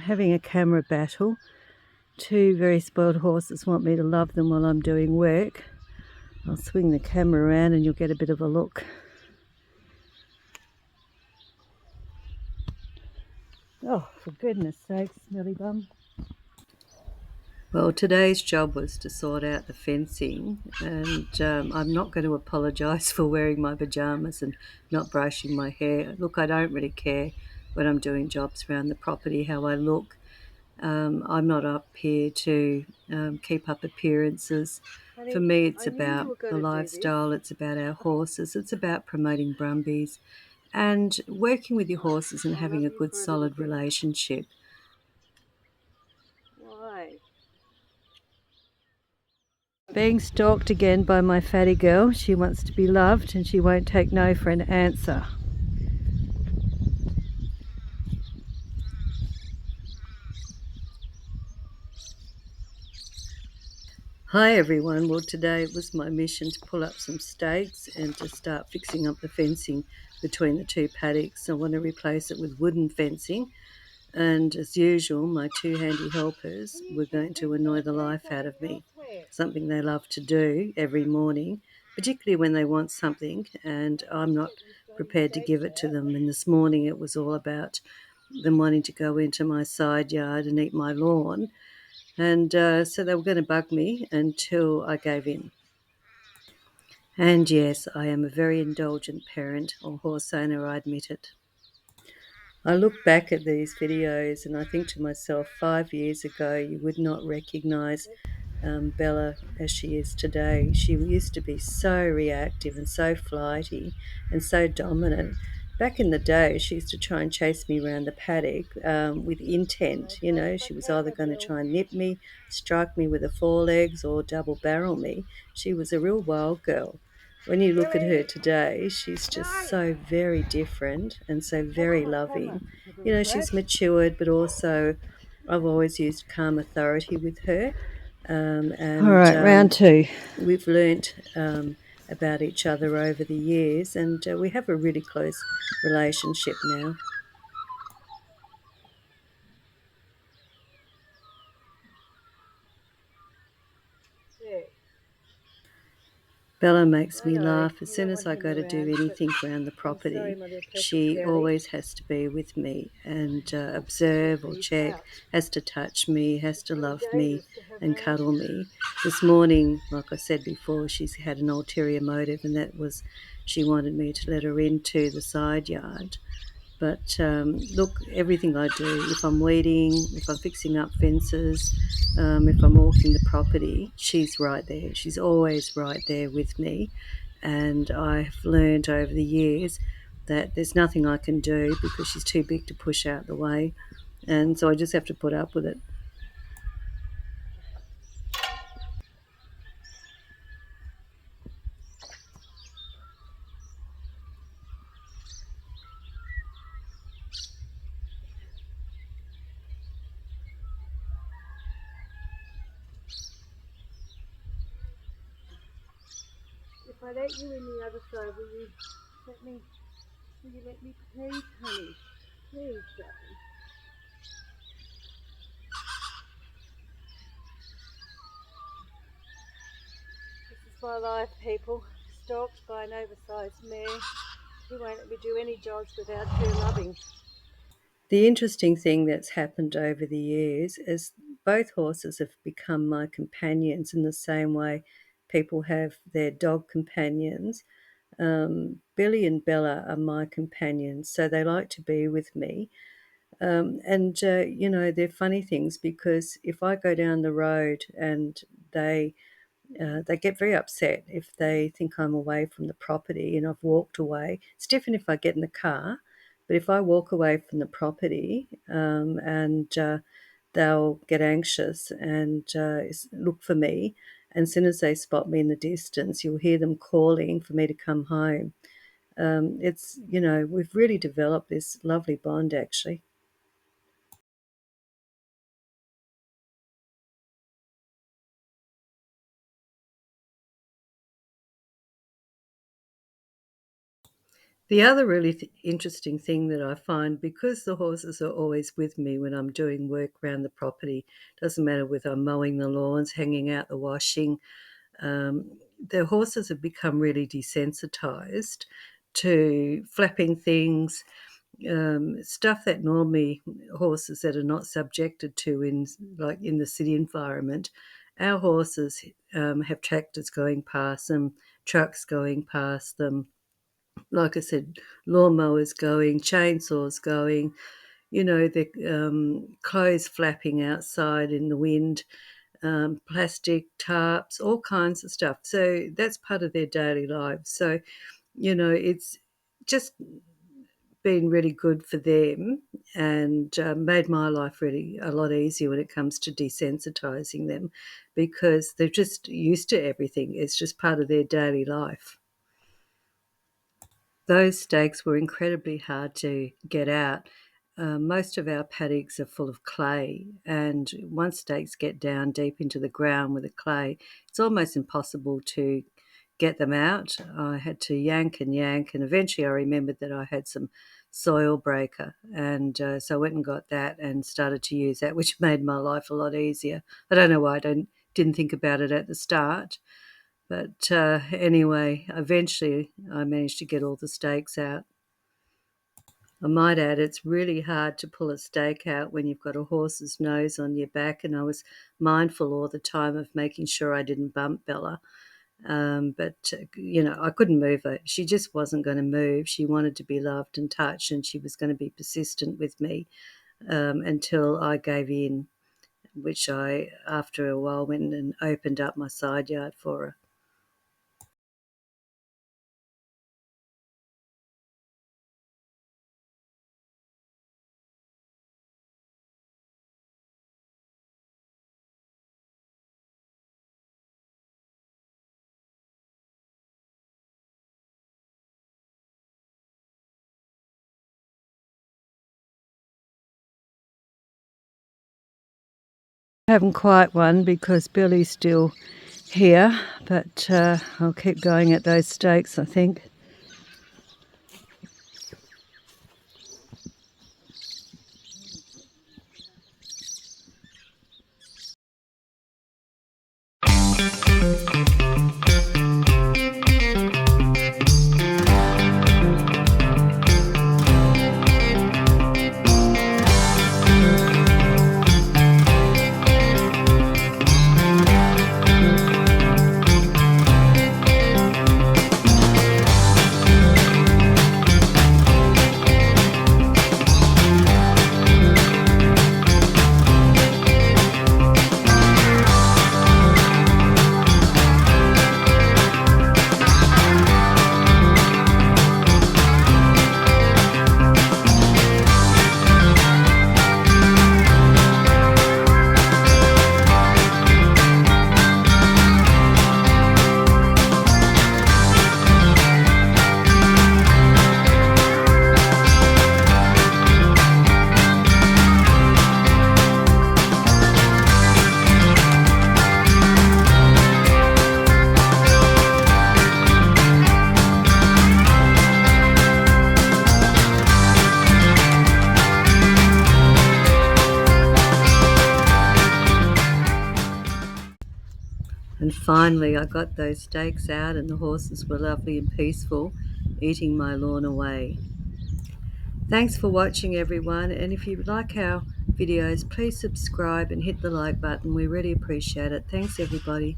Having a camera battle. Two very spoiled horses want me to love them while I'm doing work. I'll swing the camera around and you'll get a bit of a look. Oh, for goodness sakes, smelly bum. Well, today's job was to sort out the fencing, and I'm not going to apologise for wearing my pyjamas and not brushing my hair. Look, I don't really care when I'm doing jobs around the property how I look. I'm not up here to keep up appearances. For me, it's about the lifestyle, it's about our horses, it's about promoting brumbies and working with your horses and having a good, solid relationship. Why? Being stalked again by my fatty girl. She wants to be loved and she won't take no for an answer. Hi everyone, well today it was my mission to pull up some stakes and to start fixing up the fencing between the two paddocks. I want to replace it with wooden fencing, and as usual my two handy helpers were going to annoy the life out of me. Something they love to do every morning, particularly when they want something and I'm not prepared to give it to them. And this morning it was all about them wanting to go into my side yard and eat my lawn. And so they were going to bug me until I gave in. And yes, I am a very indulgent parent or horse owner, I admit it. I look back at these videos and I think to myself, 5 years ago, you would not recognise Bella as she is today. She used to be so reactive and so flighty and so dominant. Back in the day, she used to try and chase me around the paddock with intent. You know, she was either going to try and nip me, strike me with her forelegs, or double barrel me. She was a real wild girl. When you look at her today, she's just so very different and so very loving. You know, she's matured, but also I've always used calm authority with her. And all right, round two. We've learnt about each other over the years, and we have a really close relationship now. Bella makes me laugh. As soon as I go to do anything around the property, she always has to be with me and observe or check, has to touch me, has to love me and cuddle me. This morning, like I said before, she's had an ulterior motive, and that was she wanted me to let her into the side yard. But look, everything I do, if I'm weeding, if I'm fixing up fences, if I'm walking the property, she's right there. She's always right there with me. And I've learned over the years that there's nothing I can do because she's too big to push out the way. And so I just have to put up with it. If I let you in the other side, will you let me please, honey? Please, darling. This is my life, people. Stalked by an oversized mare who won't let me do any jobs without her loving. The interesting thing that's happened over the years is both horses have become my companions in the same way people have their dog companions. Billy and Bella are my companions, so they like to be with me. And you know, they're funny things because if I go down the road and they get very upset if they think I'm away from the property and I've walked away. It's different if I get in the car, but if I walk away from the property and they'll get anxious and look for me. And as soon as they spot me in the distance, you'll hear them calling for me to come home. It's, you know, we've really developed this lovely bond actually. The other really interesting thing that I find, because the horses are always with me when I'm doing work around the property, doesn't matter whether I'm mowing the lawns, hanging out the washing, the horses have become really desensitized to flapping things, stuff that normally horses that are not subjected to in like in the city environment. Our horses have tractors going past them, trucks going past them, like I said, lawnmowers going, chainsaws going, the clothes flapping outside in the wind, plastic tarps, all kinds of stuff. So that's part of their daily lives. So, it's just been really good for them, and made my life really a lot easier when it comes to desensitizing them, because they're just used to everything. It's just part of their daily life. Those stakes were incredibly hard to get out. Most of our paddocks are full of clay, and once stakes get down deep into the ground with the clay, it's almost impossible to get them out. I had to yank and yank, and eventually I remembered that I had some soil breaker, and so I went and got that and started to use that, which made my life a lot easier. I don't know why I didn't think about it at the start, but anyway, eventually I managed to get all the stakes out. I might add, it's really hard to pull a stake out when you've got a horse's nose on your back, and I was mindful all the time of making sure I didn't bump Bella. But I couldn't move her. She just wasn't going to move. She wanted to be loved and touched, and she was going to be persistent with me until I gave in, which I, after a while, went and opened up my side yard for her. I haven't quite one because Billy's still here, but I'll keep going at those stakes, I think. And finally, I got those stakes out, and the horses were lovely and peaceful, eating my lawn away. Thanks for watching, everyone. And if you like our videos, please subscribe and hit the like button. We really appreciate it. Thanks, everybody.